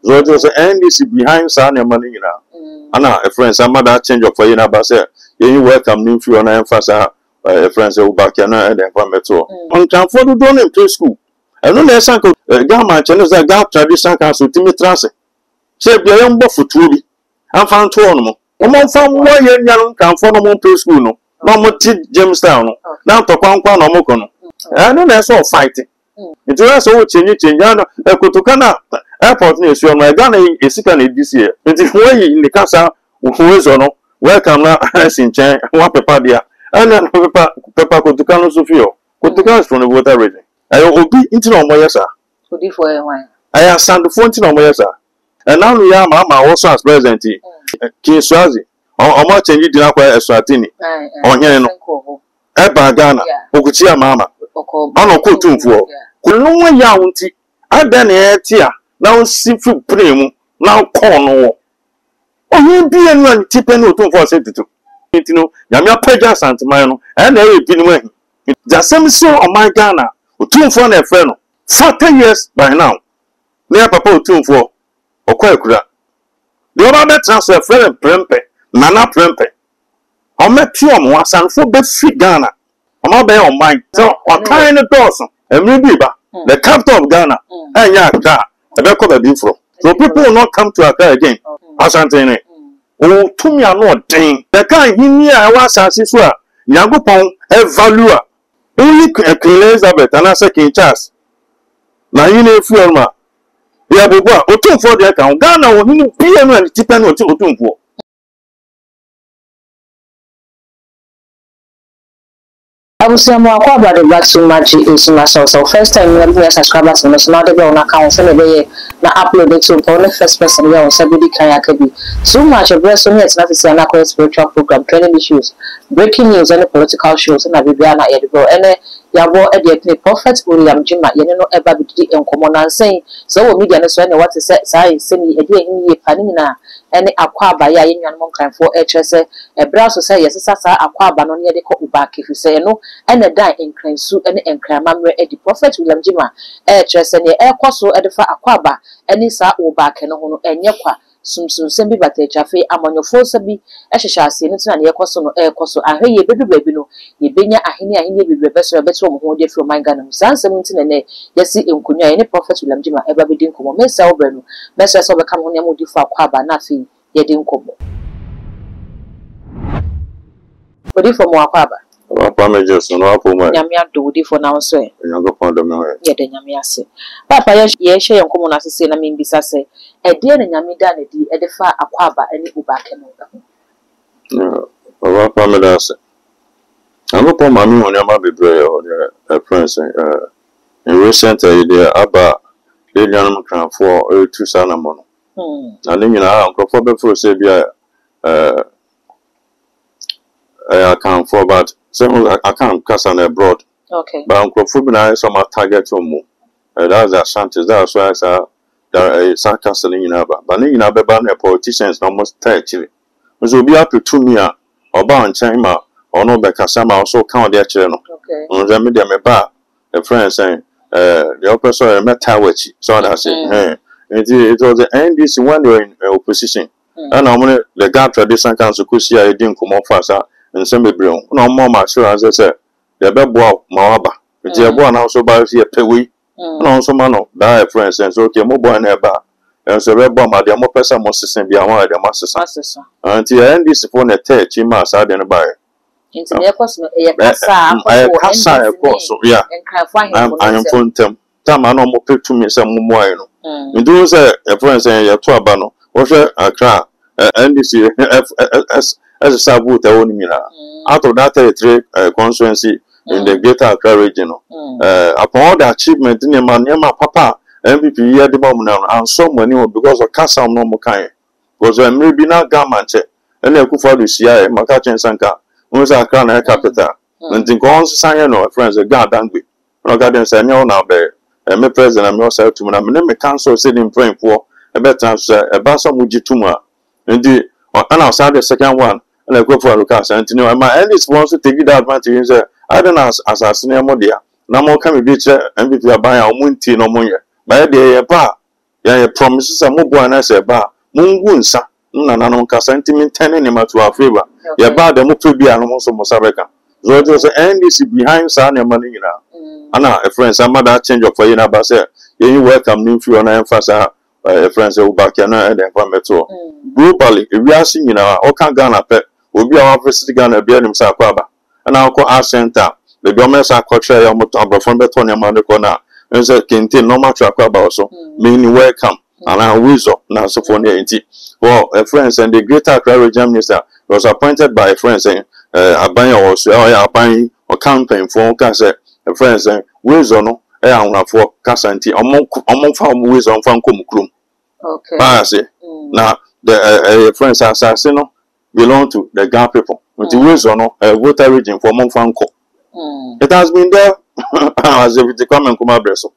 So it was NDC behind Sanya money now. Anna, a friend, some other change of for you now, you welcome new few and emphasize a friend who back and then come at all. On time for the donor to school. I know there's some Gamma channels that got tradition council to me transit. Say, be a young buff for Truby. I'm found two on them. Among some more young can follow them to school. No more Jamestown. Now to Kwan or Mokono. I know there's all fighting. It's also change. I could to Kana airport near my Ghana is sick this year. It's way in the casa who is on. Welcome now, as in China, one pepper there. And then Pepper could to Kano Sofio. Could to Kano from the water reading. I will be into no more, sir. I have sent the phone to no more, sir. And now we are Mamma also as president. King Swazi. Or much change it in a Swatini. On Yano. Eba Ghana. Okuchia Mama. Ono Kutumfo. Kulunwa Yaunti. I done it here. Now see food primo. Now corn. Oh, you be anyone tipping to for safety to. You know, Yamia Peja Santa Mano, and they have been away. The same so on my Ghana, who 2 for a friend. 40 years by now. Near Papa 2 for or Quakura. The other transfer friend Prempe, Nana Prempe. I met Pium was and for best free Ghana. I'm not there on mine. So, or kind of Dawson, and Ribiba, the capital of Ghana, and Yaka, a back of a bifro. So people will not come to Accra again. Asantene. Oh, to me, I'm not dang. The kind he near I was as is well. Yangopon, a value. Only Queen Elizabeth and a second Charles. Now you know, Fiona. Yeah, but what? Otum for the account. Ghana will be a man tipping or Otum for. I will say more about the black so much is myself. So first time you have subscribers and not the on account for the day na upload it to the first person we on Sabudi Kayakabi. So much of breast on it's not to say an spiritual program, training issues, breaking news, and political shows, and a Bibiana edible. And Yabo Eddie Prophet William Jima, you know, ever be in common and saying so media is when what to say, send me a day in ye panina. Any aquaba ya yin yanom kan for HSA a browser say yes sasa aquaba no ne de ko ubak if you say no and a die in cransu any enkramamre edi prophet William Jima HSA ne e kwaso edifa aquaba any sa ubak no ho no enye kwa sumsum sembi batachafe amanyofo sabi ehhehya ase ne tuna ne kwaso no e kwaso aheye bedu baby no ye benya ahene bebre beso beto mo ho de fi man Ghana musansem ntina ne yesi enkunya ne prophet William Jima eba bedin komo mesa obrenu mesa so be kam ho ne mo di fa aquaba na fi yedin komo odi for mo aquaba Papa Majors no apoma nyamia do odi for now so e yango pondo me yede nyamia se papa ye hye yankomo na sese na me mbisa se e de na nyamida na di e de fa aquaba ani ubake no Papa Majors I'm a poor mammy on your bebre or a prince in recent idea about Lilian Crown for 2,000 mono. And then you know, Uncle Fobe for Sabia I account for about some account cast on abroad. Okay. But Uncle Fobe is on my target to move. That's a shanties, that's why there is sarcasm in Abba. But in Abba, politicians almost actually. Which will be up to 2 years or bound China. Or no, because some also count their channel. Okay. On the medium, a friend saying, the oppressor met Tawachi. So I said, it was the NDC when they were in opposition. And normally the God tradition council could see I didn't come off faster and send me brilliant. No more, my sure as I said, the Bebo Mawaba. It's a boy now so by here, Pewi. No, so man, that friend says, okay, more boy never. And so red bomb, the more person must send be among the masters. Until NDC phone a touch, he must add in a buyer. Into the cosmo, a casa, of course, yeah. I am from them. Time I know more pick to me some more. You do say a friend saying you're to a bano, or a crack, and this as a sabu, the only mina. Out of that territory, constituency in the greater Accra region. Upon all the achievement in the man, my papa, MVP, yeah, the moment now, and so many because of Casa no more kind. Because when maybe not government, and they could follow the CIA, Makachen Sanka. Most are crown a capital. And think on sign no friends a god angry. No garden say no now bear. And me president and myself to me me council sitting praying for a better a basso mujituma. Indeed, and outside the second one, and I go for a Lucas and you know my eldest wants to take it advantage and say I don't know assassinate Modia. No more can be beach and be buy our moon tea no more. By the bar ya promises a mo bo na se ba mungu nsa na nanom ka sentiment ten ni ma to favor ya ba de mo to bia no so mo sabeka so just NDC behind sa na man nyina ana a friends amada change of for you na ba say you welcome new few na emphasize friends e back na and then come to globally we are seeing na o kan Ghana pe obi a wa visit Ghana bia nim sa kwa ba ana ko art center the government sa culture ya mo to abrofon beto na ma ko na nso kente normal track about so meaning welcome and I wisdom na so for enti well friends and the greater Accra region minister was appointed by friends Abanya also Aban or campaign for say friends wisdom no for Casanti among farm wisdom from Kumukrum. Okay. Now the friends assassin belong to the Ghana people. With the wisdom no voter region for Monfanko. It has been there as if it come and come up so.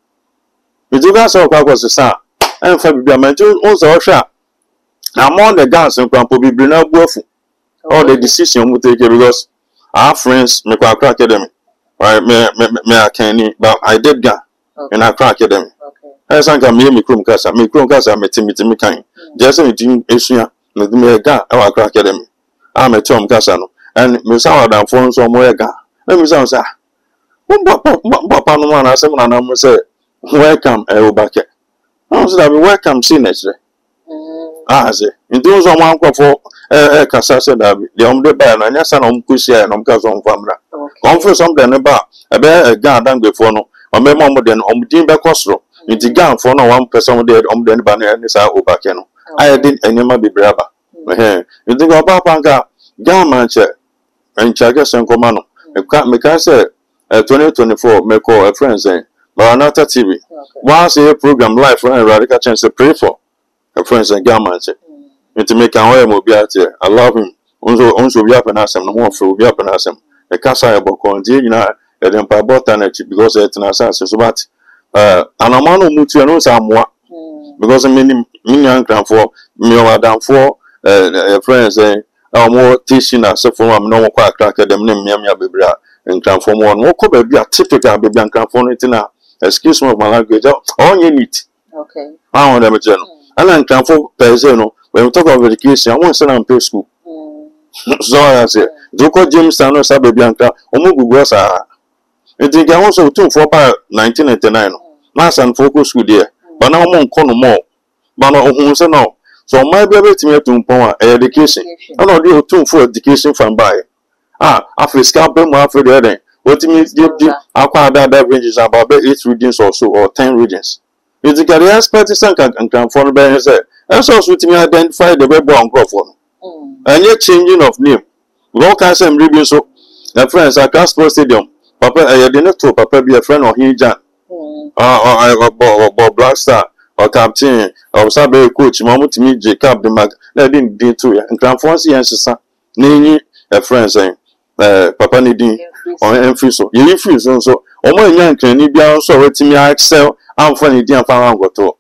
It you guys all was the sir and Fabia Mantu also shot. Among the guns and Crampo be bring up all the decision we take because our friends make our crack academy. Right, me I can't, but I did go in our crack academy. As I can me Chrome Casa, me Timmy kind. Just a team Asia, me a guy our crack academy. I'm a Tom Casano, and Miss Howard phone somewhere. Let me say, what Panama, I said, and I'm say, welcome, Elbake. I said, welcome, see next day. I say, in those on one for Cassasa, the by and yes, and Kusia and Omcas family. Come for something about a bear a gun done before no, or me more than Dimba Costro. In the gun for no one person dead the banner and this Obakeno. I didn't any more be brava. You think about Panga, Gamanche, and Chagas and Comano. I say 2024 may call a friend saying, Maranatha TV. Once a program live for a radical chance to pray for a friend and Gamanche. And to make our way mobility. I love him. Also be up and ask him, no more for be up and ask him. The Casa Bocon, you know, and then by botanity because it's an assassin. So, but and a man who moved to know somewhat because many young for me or down for friends saying, more teaching us for no quite crack at them name Yamia Bibra and transform one. What could be a typical baby and conformity excuse me of my language. All you need. Okay. I want them a general. And then transform Pezeno. When we talk about education, I want to send them to school. So I say, do call James Sano Sabe Bianca, Omuguasa. It is also 1999. Mass and focus school there. But now I'm on more. But no, so my baby to me to power education. I don't do too for education from by. After scalping after the other. What means give acquire that ranges about 8 regions or so, or 10 regions. It's a career expertise and can follow by say. And so with me identify the web on Crawford. And yet changing of name. Go cancel and review so. The friends at Casper Stadium. Papa, I didn't to Papa be a friend of Hinjan. Or Black Star, or Captain, or Sabe coach, Mamu to me, Jacob the Mag, let him do to and Cramfonsi and Sissa. Nini, a friend saying, Papa Nidin, or Enfiso. You refuse so. Or my young can be also waiting me, I excel, I'm funny, dear Farang got to.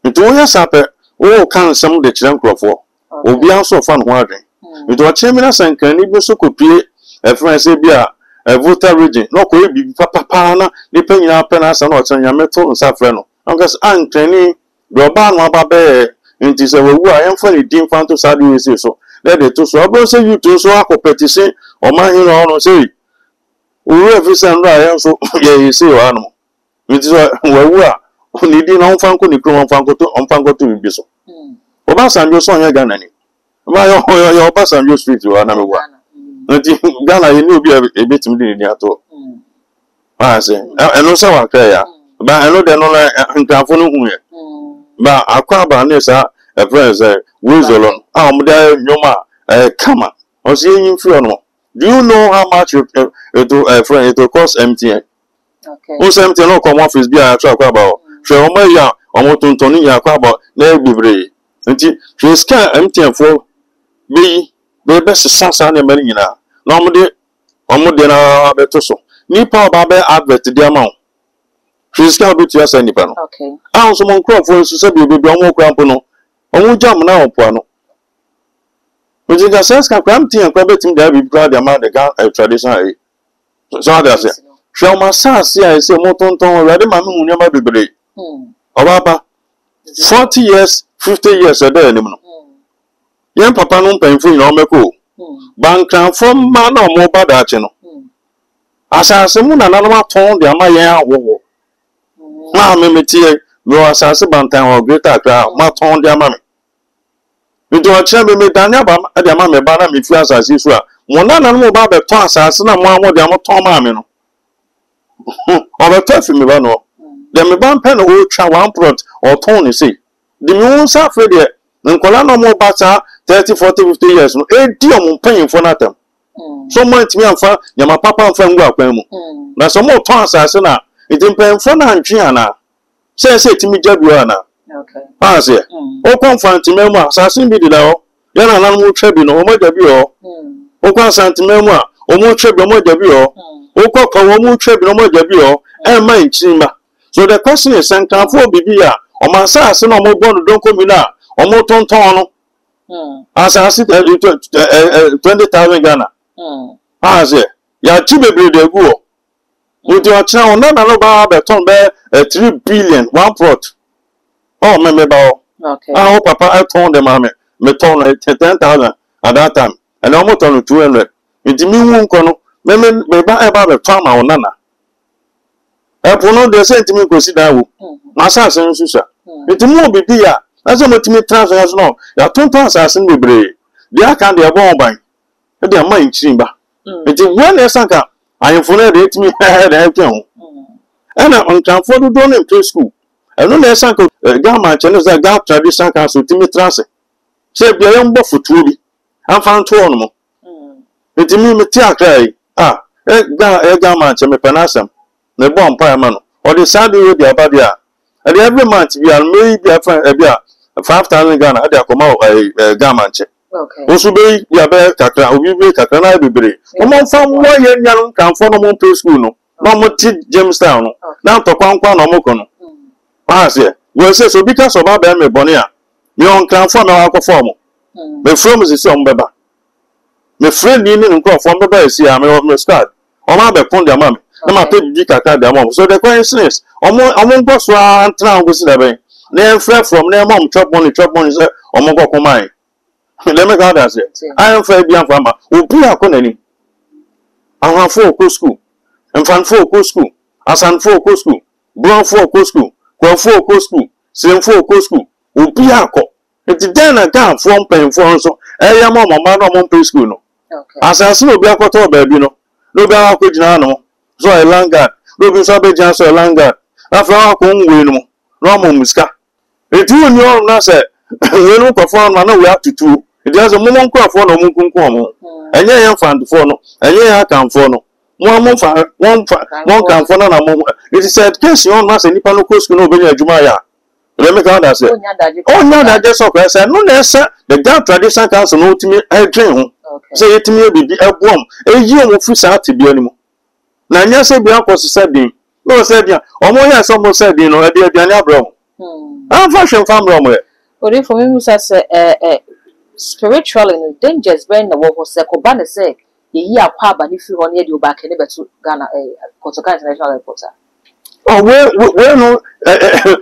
It was up. Oh, can some of the children for? Will be also fun wondering. It was Cheminas and can even so could be a friend say be a voter region. No could be Papa, depending on penas and what's on your metal and Safreno. Because I'm training Roban Wababe into say, well, I am funny, Dean Fanto Sadi so. Let it to so. I will say you to so a petition or my hero say, we have sent Ryan so, yeah, you see your animal. It is where we are. Only didn't on Fanco, Nicron Fanco to be so. Obasanjo son ya Ghana ni. Your Obasanjo street you are number one. Ghana you knew be a bit in at all. I say, I know some are clear, but I know they're not in California. But I can't ban this a friend say, Wizolon, there, Yoma, come on, or seeing you feel no. Do you know how much it will cost MTN? Okay. Who's MTN no come office be a track about? Show me ya, or what to Tony Yakaba, never be brave. She is MTN for me, the best Sasa and Marina. Normally, Omodena Betoso. Nipa Babe advert the amount. She is going to us any panel. Okay. I also want crop for us to be more crampono. Omu jam now, Puano. But you can say, Crampty and Quabetim there be proud among the traditional. So I say, show my son, see, I say, Moton, already, my moon never be brave. Obaba. 40 years, 50 years a day anymore. Young papa no paying for your meko. Bank from man or more bad channel. As I say, Moon and another tone, the Amaya war. Mamma, me tear, no assassin bantan or greater crowd, my tone, dear mammy. You do a chamber me Daniel, and the mammy banner me flash as usual. One animal about the toss, as no one more than Tom Mammy. Or a turf me, no. Then me ban pen or chow one prot or Tony see. The moon suffered there, and Colano more batter 30, 40, 50 years, no, 80 paying for nothing. So much me and for Yama Papa and Friend Guapo. Now some more toss as now. It didn't pay for Nanchiana. Say to me, Jabuana. Okay. Ah, say, oh, confront to memoir, assassin be the law. Yan an animal tribune or more debut. Oh, consent to memoir, or more tribune more debut. Oh, cock or more tribune more debut, and my chimba. So the question is, and can for Bibia, or my assassin or more bond don't come in now, or more ton. Assassin 20,000 Ghana. Ah, say, ya chibe de go. With your channel, none about the ton bear 3 billion, one plot. Oh, member. Okay. I hope Papa I told them, mammy, me told 10,000 at that time, and almost on 200. It's me won't come, me buy about the farm or nana. I put no the same to me consider my son's and sister. It's more be dear. That's what me transfer as no. There are 2 assassin be brave. They are candy a bomb by. They are my chamber. It's one sanka. I am for it me head and and I'm for the donor to school. I know there's sanka gamma channels that got tradition council to me transit. Say be a young buff for truly. I'm found 2 animal. It's me tea cry. Ah, gamma chame panasam. The bomb man or the Saturday with the Abadia. And every month we are maybe a 5,000 Ghana at the Comau gamma check. Okay. Also, be your bear cacra, or you be cacana be brave. Among some one young can follow more preschool. No more Jamestown. Now to Quan or Mocono. Ah, say, well, say so because of our baby Bonia. Young can form our form. The from is some baby. My friend didn't call from the base here, I'm a start. Or my back on their mammy. I'm a pretty cacra, their mom. So the question is, among boss and town with the bay. Name fled from their mom, chop money, or Mogo mine. Let me go and say, I am Fabian Farmer, who be a conny. I have 4 school, and fan 4 school, Asan 4 school, Brown 4 school, Quell 4 school, Same 4 school, who be a co. It's then a gun from paying for so, I am on my mother preschool. As I see no black water, baby, no black no, so I langard, no be Sabajan, so langard. After our own win, no more miska. It's you and your nurse. We don't perform, I know we have to do. It has a moment for no moon, and yeah, fan for no, and yeah, I can for no. One can for no moment. It is said, case you on mass and Nippon coast can open your Jumaya. Let me go and say, oh, no, that just okay. I said, no, the damn tradition council no to me, I dream. Say it to me, be a bomb. A year of fish out to be anymore. Now, yes, I be uncle said, no, said, or more, yes, almost said, you know, a dear Diana Brown. I'm fashion from Romway. But if for me, as spiritual and dangerous, when the war was Sekobana say, the year Paba, if you want you back in to Ghana, Kotoka International Airport. Oh, well, no,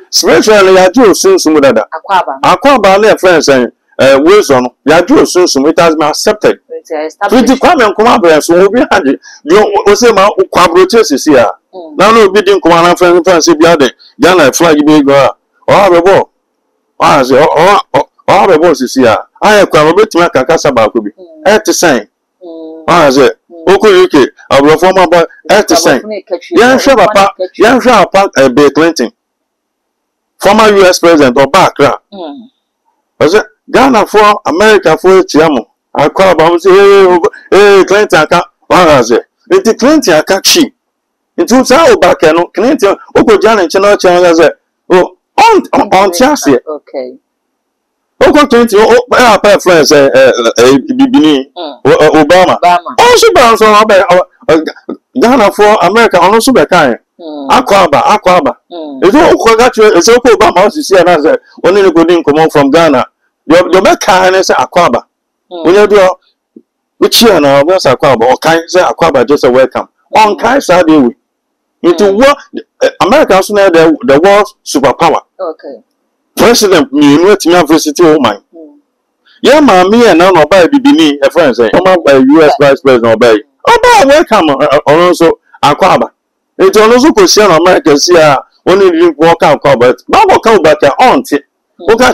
spiritually, I do soon some other. Aquaba, their friends and Wilson, Yadu soon, it has been accepted. Pretty common commanders will be handy. You will say my quabratus is here. Now, no bidding command and friends, if you had it, Ghana flag big or a ball. Ah, all the boss is here. I have come a bit to make a cassava could be at the same. Ah, is it? Okay, I will form about at the same. Young Shabba Park and Bill Clinton, former US President or Bakra. Was it Ghana for America for Chiamo? I call about hey, Clinton. What is it? It's the Clinton I can't cheap. It was our back and Clinton, Oko Jan and Channel as it. Oh, on Chassis. Okay. Oko Clinton, oh, friends, Bibini, Obama. Also, bounce on Ghana for America, also the kind. Aquaba. It's all got you, it's okay, Obama, to see another, only the good thing come on from Ghana. Your back kind is Aquaba. When you do which year now, where's Aquaba, or kind say Aquaba just a welcome. On kind side, into what America also the world's superpower. Okay. president me no timi visit o man yeah mama and now buy bibini a friend say US vice president obey welcome also akwaba it also question America see only drink walk out but baba come back auntie oka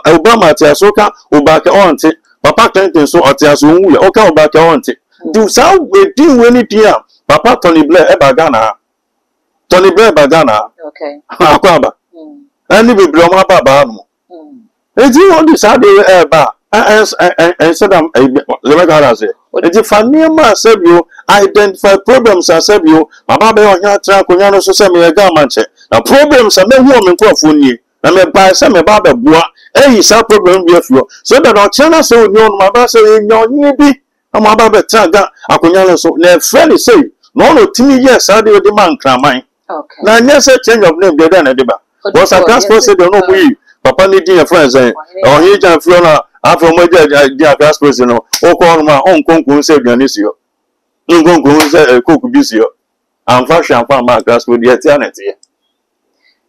Obama tia so ka obaka auntie papa Clinton so otia so wu oka obaka auntie do so we do anything papa Tony Blair e bagana okay akwaba any be bloma baba no e ji on the side e ba and said let me say it fanima sebio identify problems asebio baba be onya tra konya no so se me ga manche na problems am hu o me nkofo nie na me ba se me ba be boa eyi sa problem bi afio so that o chana se oni on ma ba se nyonyi bi ama ba be tra ga akonya no so na friend say no timi yes ade odi man kraman okay na nya se change of name dey na dey ba because I transport say no mu yi papa ni din friends say o hi jan fio na afro mo dia gas person no o ko no ma on konkun se aduane si yo konkun se cook bi si yo amfa hwan ma gas ko dia ti anete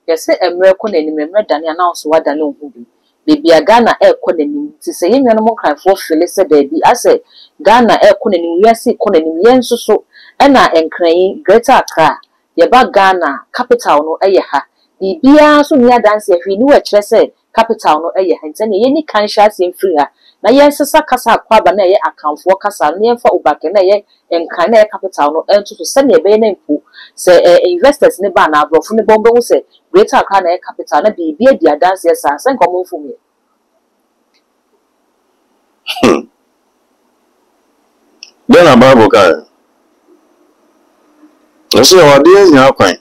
yes emre ko nanim emre dane announce wa dane ohu bi bibia Ghana e ko nanim ti se yenwa no mo kranfo fele se da bi ase Ghana e ko nanim wiase ko nanim yenso so e na enkran Greater Accra ye ba Ghana capital no eye ha bibia so nya dance ahwi ni wa kire se capital no eye ha ntene ye ni kan sha se mfiri ha na ye sesa kasa kwaba na ye akanfo kasa na ye fa ubake na ye enkran na ye capital no ento so se na ebe na mpu se investors ne ba na abrofo ne bombe hu se Greater Accra na ye capital na bibia dia dance ye sa se nkomo mfu me then about okay I say what dey nya kwan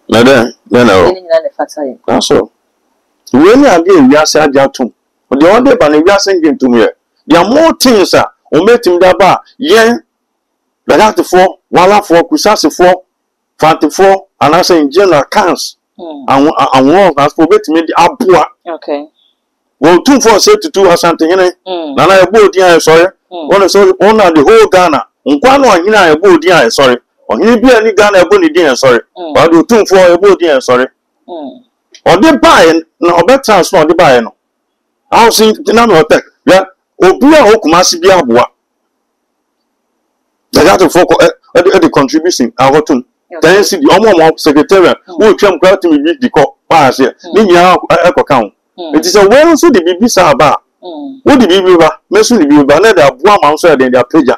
na then that's all when you are there we are say ajatum the other ban we are singing to me there are more things o metim da ba yen that for wala for kusase for 44 and I say in general cans and one as for betimi aboa okay well 2 for say to 2 or something na na ebo dia sorry one so on the whole Ghana nkwa no ohina ebo dia sorry ohini bia ni Ghana ebo ni dia sorry but do 2 for ebo dia sorry o de buy na o better so o de buy no how see na no tek ya obi a okumasi bia aboa that for the contribution ahotum then see the omo secretariat who twam kwati mi bi diko pa se ni nya ekoka it is a well so the bibi sa ba wo the bibi ba mesu the bibi ba na da aboa ma so den their pager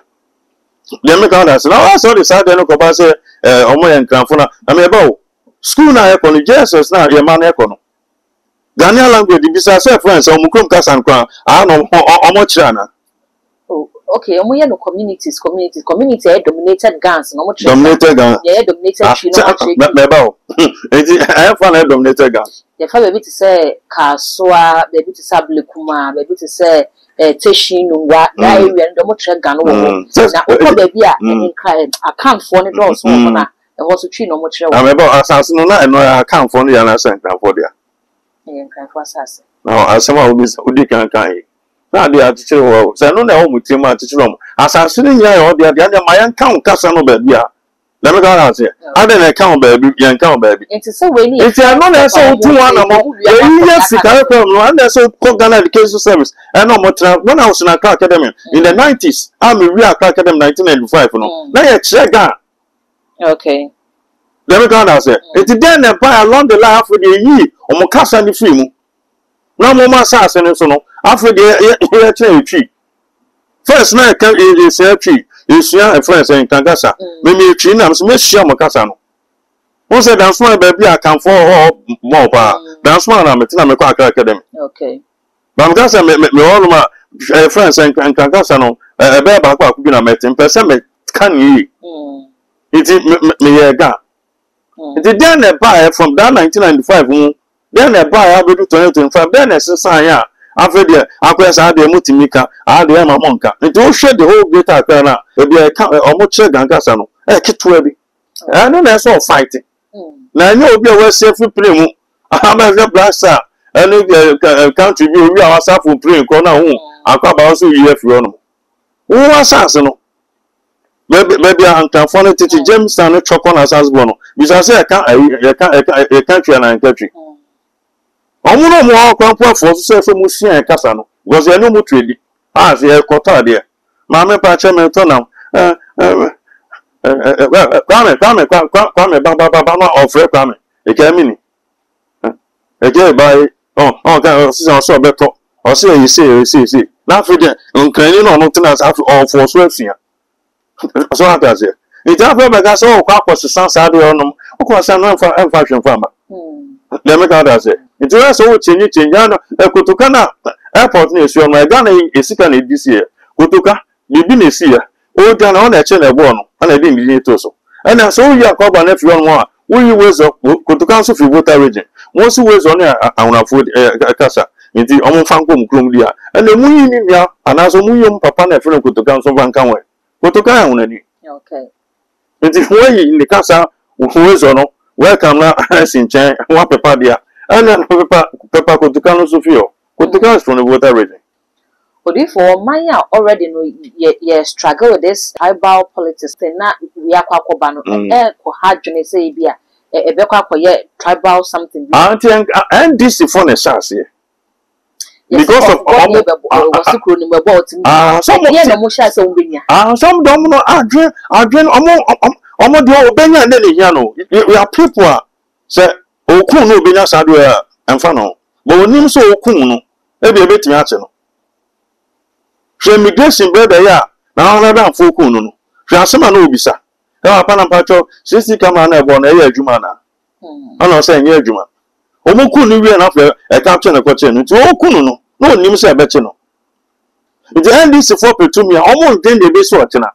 dem make out as now so the side no ko ba say omo yen kranfo na me ba o school na ekọ Jesus na ye ma na ekọ no Ghanaian language the bisa say friends omo krom kasan kwa no omo chira na okay omo ye no community dominated gangs no omo chira dominated gangs yeah dominated tree no me ba o enti I fa na dominated gangs ye fa baby to say Kasua baby to say Blekuma baby to say Teshinungwa na area no omo chira gan no na okọ baby a enkra account for ne do so na e ho so tree no omo chira na me ba asase no na eno account for no ya na send for dia enkra for asase no asema odi kan na dey atichire wo say no na wo mutima atichire mo asase ni nya yo dey dey ma yan kan kasa no ba bia let me go out here ade na kan ba bi yan kan ba bi it is so we need it no na so tu one mo we yes sika ko no and so ko Ghana Education Service and no more when I was in Accra Academy in the 90s I'm in Accra Academy 1995 no na ye chire ga okay let me go out here it then by along the line for the yi o mo kasa ni free mu na mo ma sa ase ne so no afro de ye chere twi first na kan e say twi esua e friends en kan kasa me twi na so me hia mo kasa no won say dan so na ba bia kan for mo pa dan so na me tina me kwa Accra Academy okay ba mo kasa me all ma friends en kan kasa no e be ba kwa ku bi na me tin person me kan yi it me ye ga it then from that 1995 then a buy abedu 2025 then exercise ya after the akwesa de mutimika ade ma monka nti o hwe the whole Greater Accra na e bi e omo chere gankasa no e kitwa bi na so fighting na nya obi a we safe play mu ama the blaster any country bi obi a wasa for play ko na hu akwaba so yi afiro no wo asase no maybe antanfo no titi Jamestown no choko na asase bo no bisa say e can country na country Omuno mo kwampo for so musia e kasa no. Because you know mo trade. Ah, say e kota there. Maame pa che me to now. Kwame ba no ofre kwame. E ka mi ni. E je buy ka so beto. O say you say. Na fi de nkan no tena sa for so afia. So ata say. It after be so kwa kwose sa de onum. Ko sa no emfa hwemfa ma. Let me count that say. It was so change no Kotoka na airport na esi ono ega na esika na this year. Kotoka bibi na esi ya. O ga na ọ na eche na ebo no. Na dey ndi to so. And so you akọba na fi ono a. We ways of Kotoka nso fi voter region. Mo si ways on awunafo kasa. Nti omo fankom krom dia. And the munyi ni ya anaso munyi papa na fi no Kotoka nso fankan we. Kotoka ya hunani. Okay. Nti we ni kasa ways ono welcome na Sinchan one paper there. And then paper Kotoka no Sofio. Kotoka is from the voter region. But if for Maya already know you struggle with this tribal politics, then na we are kwakobano ko hadwene say bia e be kwakoye tribal something. And this is for the SARS here. Because of some don't know adren omo do obenya na le hia no. We are people say okun no obenya sado emfa no. But onim so okun no e be betimi ache no. Hwe immigration brother ya na ona dan fo okun no. Hwe asema na obisa. E wa pa na pacho sisi kama na ebo na e adwuma na. Ona say nye adwuma. Omo kun ni wi na fa e capture na kwache no. Ti okun no. No onim say e beche no. The NDC for Petumia almost then they be so atena.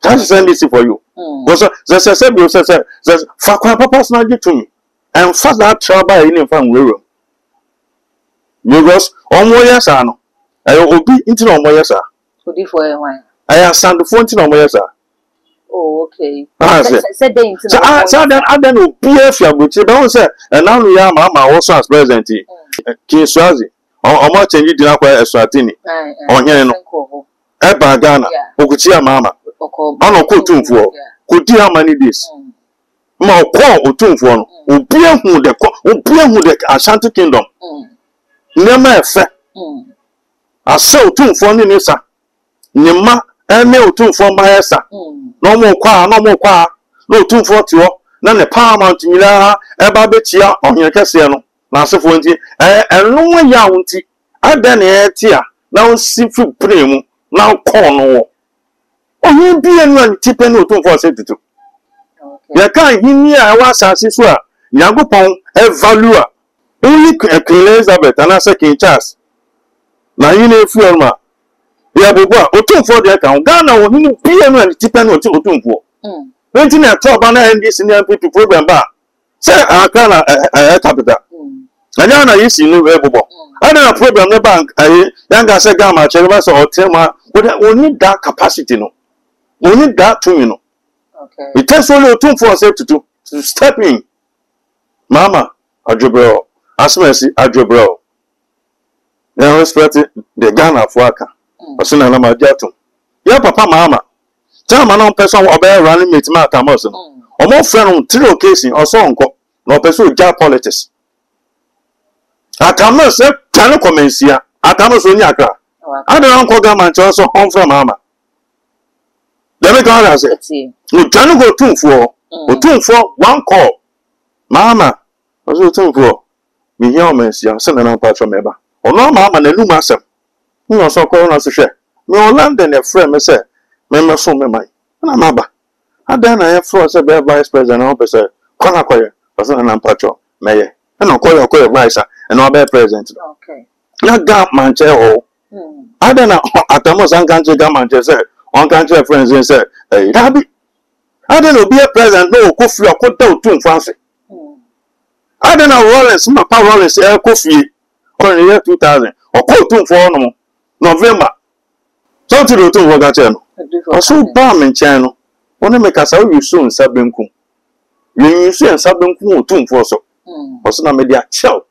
That is NDC for you. Because there's Fakwa Papa's not get to me. And fast that trouble in from Wero. Because almost ano. I will be into almost sir. I have sent the phone to almost sir. Oh, okay. Said they so I then will be a few, but you don't say, and now we are Mama also as president. King Swazi. Omo change di na kwa Eswatini. Onye no. Eba Ghana. Okuchia mama. Ono ko tumfuo. Kodi how many days? Ma ko otumfuo no. Obi ehun de Ashanti Kingdom. Nema efe. Ase otumfuo ni nisa. Nyema ene otumfuo ma yesa. No mo kwa. No otumfuo tiwo. Na ne paramount nyina eba bechia ohye kese no. Na asefo nti enu ya wonti ada na etia na osifu premu na ko no ohin bi enu antipe na otumfo se tutu ya kan hini a wa asase so a nyagopon value a only Queen Elizabeth and asa King Charles na hini efu ma ya bobo a otumfo de kan Ghana ohin bi enu antipe na otumfo nti na to ba na NDC na NPP program ba se akana capital anya na yisi no ebobo ana program na bank aye yanga se gama chere so otema we need that capacity no we need that to you know. Okay, it takes only 2 for us to step in mama adjobro asmesi adjobro na respect the Ghana for aka osuna na majato ya papa mama tell na person obey running mate ma atamos no omo friend on 3 occasion oso nko no person ja politics Atama se tano komensia atama so nya akra ada nko government also home from mama let me go and say no tano go tumfo one call mama also tumfo mi here omensia se na patro meba ono mama na luma asem no so ko na so hwe me London e friend me say me so me mai na maba ada na e fro se be vice president na person kona koye person na patro meye na koye vice and no be president. Okay. Na ga manche ho. Ada na atamo san country ga manche say on country friends say eh dabi. Ada no be president no Kofi akoda otumfo ase. Ada na Rollins ma pa Rollins e Kofi on the year 2000. Okotumfo no November. So to do otumfo ga che no. So ba menche no. Wona make sa you so nsabenku. You so nsabenku otumfo so. Oso na media chill.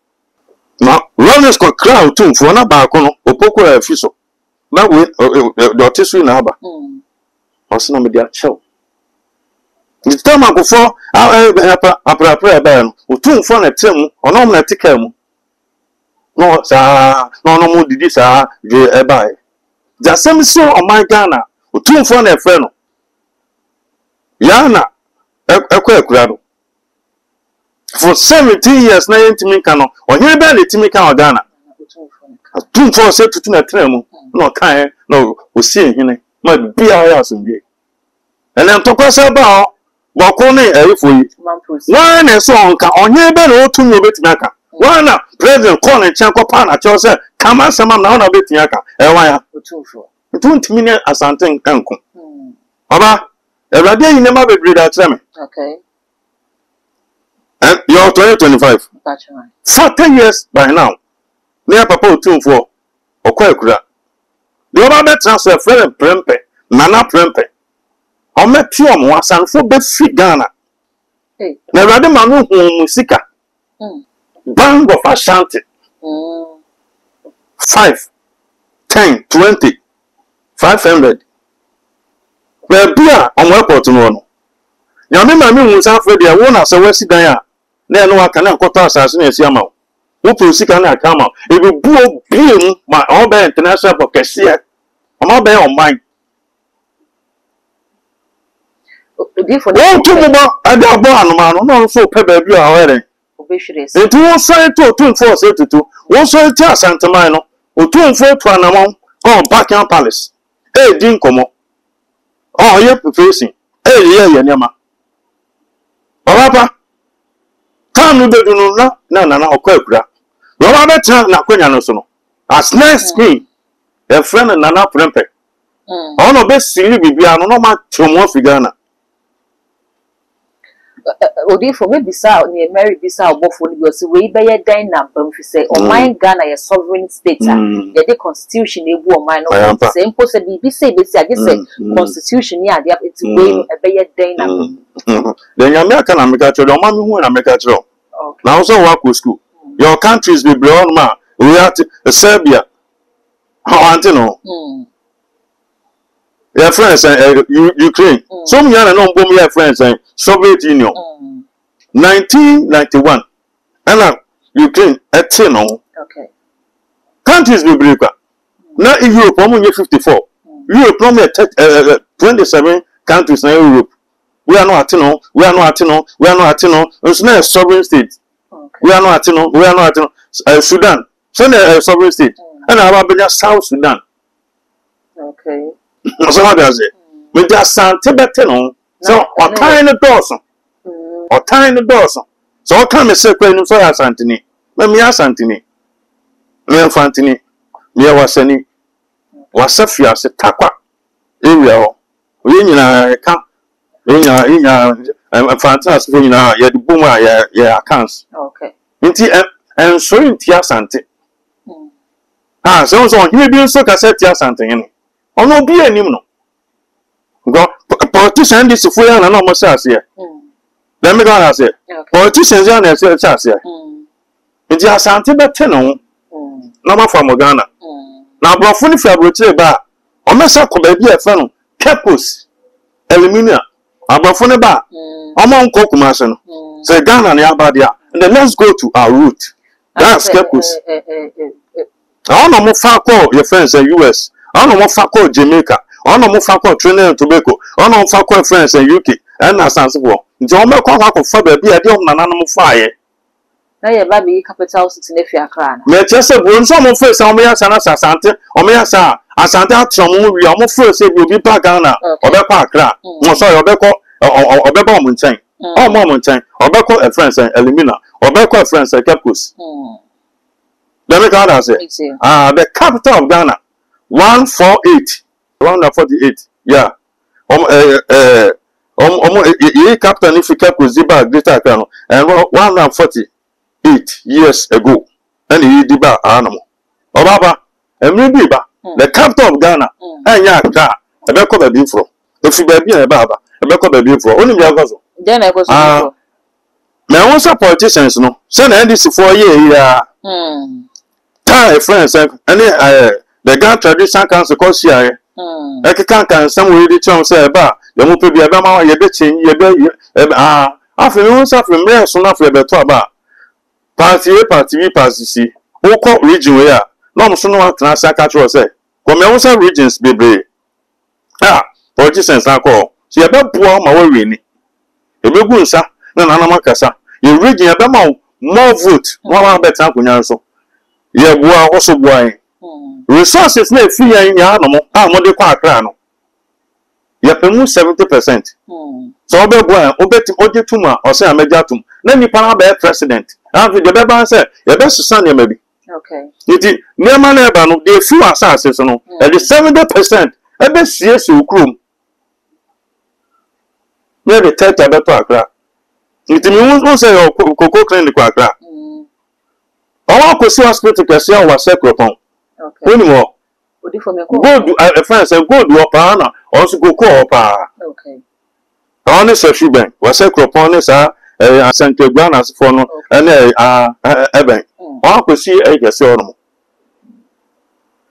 Na Rollins ko crowd tumfo na ba ko no opoko afiso na we do tisu na aba oso na me dia chill ni tama ko fo apra ba no tumfo na tem onom na tika mu no sa no no mo didi sa je eba e jasem so o my Ghana otumfo na efre no ya na ekwa no for 17 years na yentimi ka no onye be na timi ka o Ghana otumfo se tutu na tremu no kan no osi ehine ma bia ya asomdie ene ntokwa ba boko ne erifo yi wa na so onka onye be na otumi obetimi aka wa na president call en chan ko pa na cho se kama sama na ona betimi aka wa ya otumfo ntumi ne asante nkanko baba everade yi ne ma bebre da treme okay and you're 2025 40 years by now near papa otumfo okwa ekura the other transfer friend prempe nana prempe o meti o mo asanfo be fi Ghana na everade ma no hu musika bang of Ashanti 5 10 20 500 bia on airport no nyame ma mi hu sanfo de wo na se wasi dan a na eno aka na nkota asase na esi ama wo prosika na aka ama e be buo biem ma o be international for kese o ma be on mind wo tu mo ba ada bo anoma no so pe ba bi a were etu wo so etu otumfo se tutu wo so etu asanteman no otumfo tu anamon on Buckingham Palace e din komo oh ye professing ye nyama Papa come be dunu na okwa akura no ba betra na kwanya no so no as next king a friend nana prempe ono be siri bibia no ma chomo figana odi for me bisa ni Mary bisa obofo ni because we be ye dan na pam fi say o my Ghana ye sovereign state ye the constitution ebu o my no say impo say bi say be say say constitution ni ade it we e be ye dan na the American America o ma mi hu na America chiro na also work with school your countries be beyond ma we at Serbia how antino your friends Ukraine some yana no mbom your friends Soviet Union 1991 and Ukraine etino okay countries be break na Europe omo 54 Europe no 27 countries na Europe we are not atino it's not a sovereign state we are not atino Sudan so a sovereign state and Ababenya South Sudan okay so what does it with that sante beteno so o tiny doors so o come say kwenu so asantini me asantini me infantini me wasani wasafia se takwa area ho we nyina ka inya fantas for nyina ye de boom a ye accounts okay nti en so nti asante so hime bi nso ka set asante yin ono bi anim no go politician this for ya na no mo say ase let me go and say politicians ya na say ase nti asante bete no na ma fa mo Ghana na brofo ni fi abrochire ba o mesa ko ba bi e fa no Kepos Elimina abrofo ne ba o mo nko kuma se no say Ghana na abadia and then let's go to our route that's Kepos I want to fa call your friends in US I want to fa call Jamaica I want to fa call Trinidad and Tobago I want to fa call friends in UK and na sansibo nti o me kwa fa ba bi e de o nana no fa ye na ye ba bi capital city na fi Accra na me chese bo nso mo face o me ya sana sasante o me ya sa asante atromo wi o mo face bi obi pa Ghana o be kwa Accra mo so o be ko o be ba mo nchen o mo nchen o be ko friends in Elimina o be ko friends in Kepos let me go and say the capital of Ghana 148 yeah ye capital if Kepos diba greater Accra no and 148 years ago and he diba anamo obaba emri biba the capital of Ghana anya Accra e be ko ba bi fro if ba bi e ba e be ko ba bi fro oni mi agozo then I go so me won support politicians no say na NDC for year a friends and the Ghana Traditional Council cause here can some way the chance say ba the mo pe bi aba ma ye be chin ye be afi no so afi me so na afi be to aba party B party C wokɔ region wei a na ɔmo so no atena ase aka kyerɛ sɛ kɔmɛwo sɛ regions bebree politicians na kɔ so yɛbɛboa ma wɔawie ni ebegu nsa na nanam akasa yɛ region yɛbɛma wo more vote wɔn a bɛtena akonnwa so yɛboa wɔso boa yɛn resources na efi yɛn nyɛ anom a wɔde kɔ akra no yɛpɛmu 70%. So ɔbɛboa ɔbɛtim ɔgye tum a ɔsɛ amagya tum na nipa na bɛyɛ president afi de bɛba sɛ yɛbɛsesa nneɛma bi nti nneɛma na ɛba no de efi wɔ asase so no ɛde 70% ɛbɛsiesie okurom na ɛde 30 bɛtɔ akra nti mi hu sɛ yɛ koko clinic kɔ akra ɔwɔ akɔsi hospital kɛse a ɔwɔ sɛkuropɔn wɔnim hɔ gold friends gold wɔ paa na ɔnso koko wɔ paa ɔne sɛ hwibɛn wɔsɛ kuropɔn ne saa asɛntegua na asefo no ɛne ɛbɛn wɔn akɔsi ɛkɛse hɔ no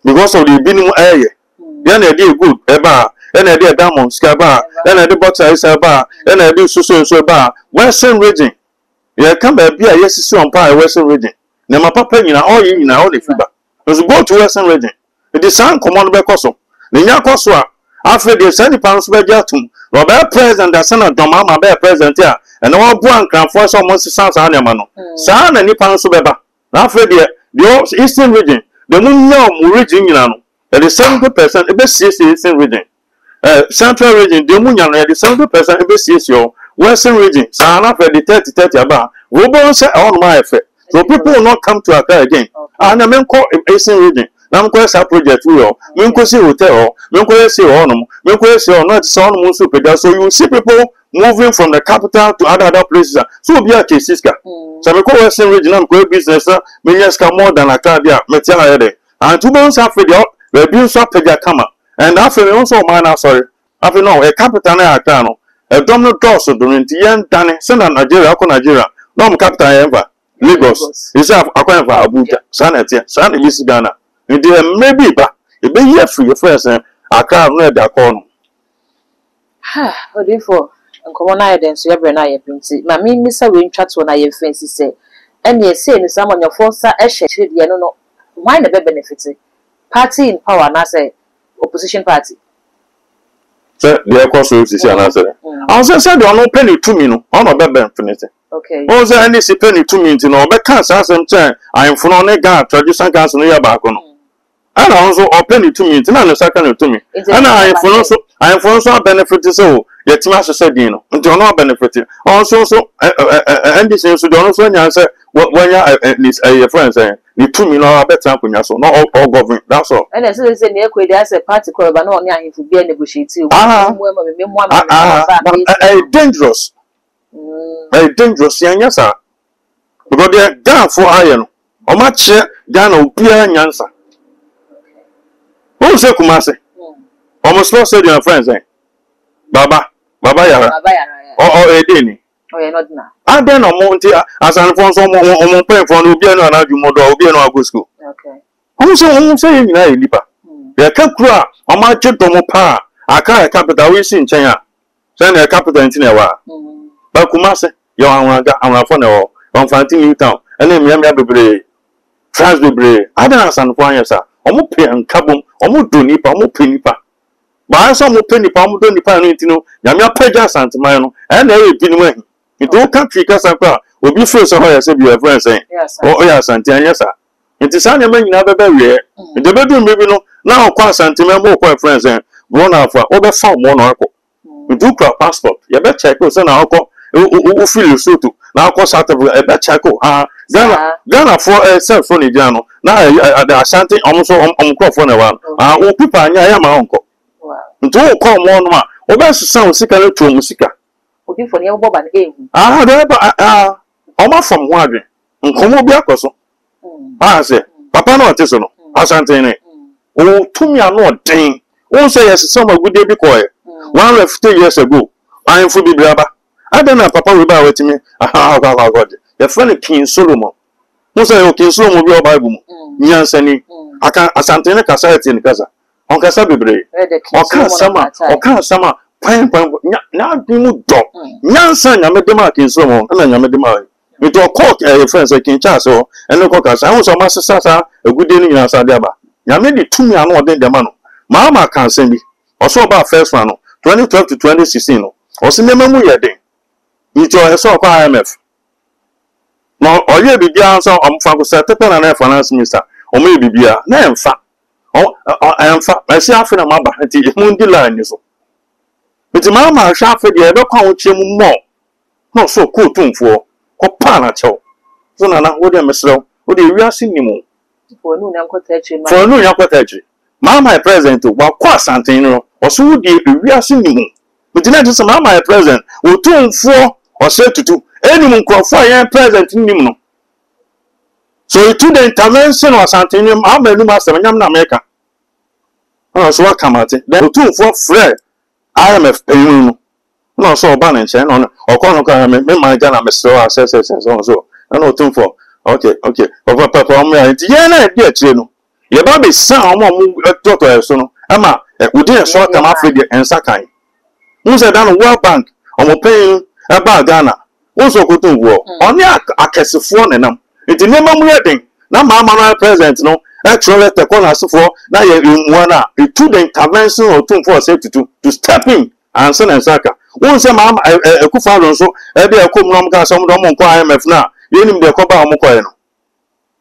because of the binom ɛyɛ yɛn ɛde good ɛba ɛna ɛde diamond sika ba ɛna ɛde bɔta ɛsɛ ba ɛna ɛde soso ba western region yɛ ka baabi a yɛsisi wɔn paa western region na ma papa nyina ɔyɛ nyina ɔne fiba nso go to western region ɛde saa nkɔmɔ no bɛkɔ so ne nya kɔ so a after the send pan so be jatum no be president da sana doma ma be president a and one boan cranfo so mo sisan sa na no sa na ni pan so be ba after the eastern region the mu region nyina no the 70% e be eastern region central region the mu nya no the 70% e be CSO western region sa na after the 30 aba we bon say on my effect so people will not come to Accra again and I mean call eastern region na mko esa project we o me nko si hotel o me nko esi honum me nko esi o not so honum so peda so you see people moving from the capital to other places so be a case ska so me ko western region am ko business na me nyeska more than Accra dia me tia ha de and to bon sa fe de we bi so pega kama and after me also man na sorry after no e capital na Accra no e dom no do so do nti yen dane se na Nigeria ko Nigeria no m capital yen va Lagos is akwa va Abuja sana tia sana bisi Ghana and maybe ba e be here for your first Accra no e da call no ha odi for nkomo na yeden so yebre na yepinti ma mi misa we ntwato na ye fancy say ene e say ni samonyo forsa e hye chire de no why na be benefit party in power na say opposition party say the course so si na say I say they no penny to me no on be benefit okay o say any si penny to me no be kan sa asem chen ayemfo no ne ga traditional council no ya ba ko no and also open it to me na no second to me and I for so benefit so yetima so say din no nti ono benefit also so and this so don so nya say when your friends say ni to me no better akunya so no all government that's all and say ni ekwedi as a party ko ba no oni ahemfu bia negotiate dangerous dangerous yanya sa because they down for iron o ma che Ghana obia nyansa who say Kumasi almost lost your friends baba yara edeni not na and then omonti as an phone so mo pen for no bia no anaju modo obia no ago school okay who say you na lipa ya ka kura o ma che to mo pa aka capital we sin chen a say na capital nti na wa ba Kumasi yo anwa for na o on fanti new town ene miamia bebre France bebre adan asan for anyesa omo pe nkabom omo do nipa omo pe nipa ba so omo pe nipa omo do nipa no ntino nyame apaja santeman no e na e binim ahi nti country kasa kwa obi feel so hoye say be your friend say o ya santeman yes sir nti sa nyama nyina beba wie nti bedu mbi no na okwa santeman mo okwa friend say bro na afa o be fa mo no akọ nti kwa passport ye be check o say na akọ o feel so to na akọ certificate e be check o Ghana for self phone Ghana na the Ashanti almost phone na o people anya ya ma onko nti o ko mo no ma o be susan o sika no to musika obi for ne bo ba na ehu dey ba o ma from ho adwen nkomo bi akoso say papa na ote so no Ashanti ne o tumi ano den o say yes some agude bi ko 150 years ago I am for bi braba adana papa we ba wetimi God the friend King Solomon mo say King Solomon bi o Bible mu nyansani aka Asante ne kasa eti ne kasa on kasa bebre o kan sama pan na bi mu do nyansa nyame de ma King Solomon na nyame de ma Into a court, friends like King Charles or and the cockers. I was a master sasa, a good day in Asadiaba. Yamedi 2 million more than the man. Mama can send me. Also about first one, 2012 to 2016. Or cinema day. Into a saw IMF. Now, or you be answer on Franco Satapan and finance minister, or maybe be a name fat. Oh, I am fat. I see after a mamba, and the Mundi line is. But the mamma shall for the other count him more. Not so cool tune for Copana chow. So now, what am I slow? What do you see anymore? For no young cottage. For no young cottage. Mamma present to walk quite Santino, or so would you be anymore. But the next mamma present will tune 4 or say to 2. Anyone call fire present in him. So it took the intervention or something. I'm a new master in America. Oh, so I come at it. Then 2 for Fred. IMF payment. No, so balance on or corner my gun. I'm a store says also. I know 2 for. Okay. Over Papa, I'm right. Yeah, you know. Your baby son, daughter, so Emma, we did a short time after the and Sakai. Who's a down World Bank? I'm paying about Ghana. Also go to war. Only a case of phone and it's never wedding. Now, Mamma present, no, actually, the corner for now you one hour. It took the intervention or 2 for safety to step in and send and Saka. Once a mamma, a good father, so every a come from some Domon IMF now, you need the Copa Mocoino.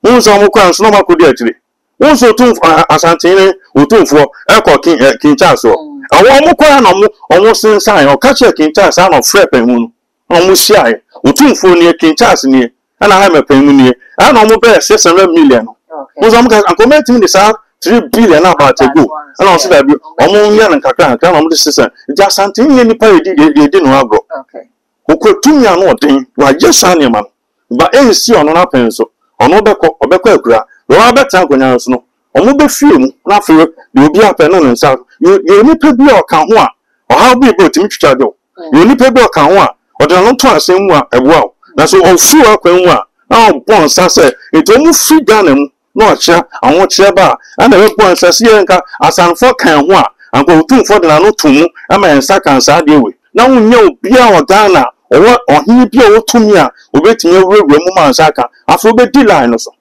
Once a Mocoins no more could actually. Also, 2 for Asantine, or 2 for Echo King Charles. A one Mocoino almost inside or catch a King Charles out of Frep and Moon. Almost shy, or 2 for near King Charles near, and I have a payment near, and almost 600 million. Because I'm commenting this out 3 billion about a go. And also that among young and Kaka, the system, just something any party they didn't have. Okay. Who could 2 million or thing, why just animal. But any see on a pencil, on Obeka, Robert Tanko, no, or mobile film, not for you'll be up and south. You need to be a Kanwa, or how be able to meet each other. You need to be a Kanwa. Or the long time same one as well. That's all free up and one. Now, born Sasa, it almost free down no chair and what chair bar. And the born Sasianka as I'm for can one and go 2 for the no 2. I'm a second side way. Now we know Bia or Ghana or what or he be or 2 year or wait in your room Saka. I forget the line also.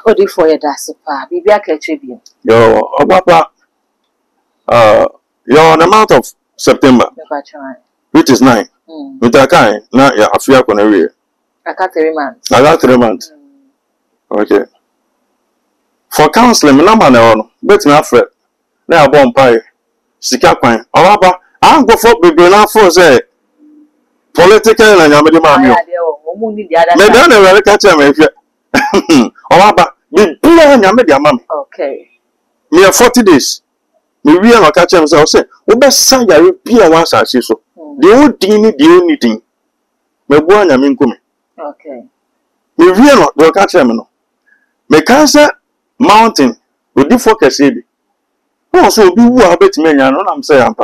What do you for your dasipa? Be back at tribune. Yo, Papa, you're on the month of September. Which is 9. With a kind, now you're a fear on a rear. I got 3 months. I got 3 months. Okay. For counseling, number no, but not fret. Now, bomb pie. Sika pine. Or I'm go for baby now for say political and Yamadi Mammy. Madame, I catch him if you. Or be beer and Yamadi Mammy. Okay. Me 40 days. Me real catch him say, oh, best sang I beer once I see so. The old dini, the only thing. Me boy, I mean, come. Okay. Me real will catch him. No. Me cancer mountain with the focus. No, so be who I bet me, and I'm saying,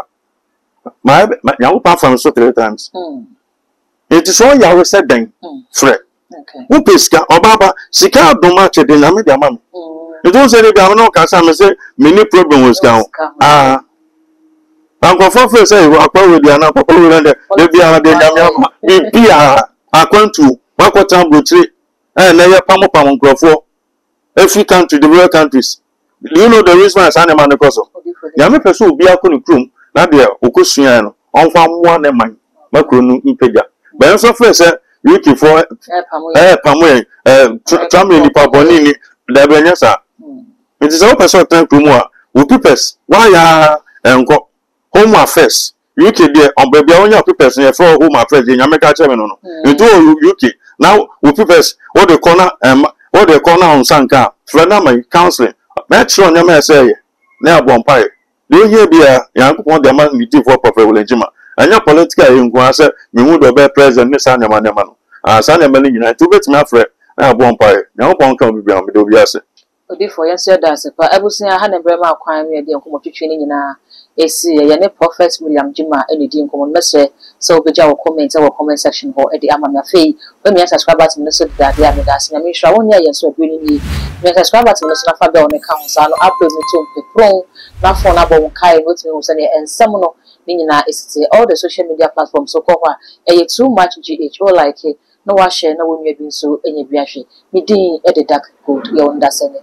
my young from so 3 times. It is all you said then, Fred. Okay. Who pesca or Baba, Sika don't match it in America, mammy. You don't say that I'm not Cassam say, many problem was down. Uncle Fofo say, I call with the Anapa, be I went to Wakwatan Butri, and they are Pamopam Grofo. Every country, the world countries. You know the reason why I'm animal the cost. Yami person be a room, not there, Okusiano, on farm 1 and mine, Macron in Pedia. But also first, you keep for Pamway, Tramini Paponini, Labanesa. It is all person time to more, who prepares, why and go home affairs. UK there on baby on your prepares for home affairs in America. You do UK now, who prepares what the corner what the corner on Sanka, Frenama counseling. That's on your say, now Bompire. Do you hear be a young one the man meeting for Prophet Jima? And your political inquiry, you would obey President Miss Annaman. Sunday morning, United to bet my friend, now Bompire. Now one can be beyond the Bias. Before you said that, if I was saying I had a Brema crime, you're going to training in a Prophet William Jima, any dean common message. So, be our comments, our comment section or at the Amama Fee. When you subscribe to the that they are with us, and I'm sure one year so bringing me. When subscribe to the Faber on the council, upload me to the pro, not for an above Kai with me, and someone Nina is all the social media platforms so call her too much GH or like it. No, I share no one you've been so any biashi. Me ding at the dark good, you understand.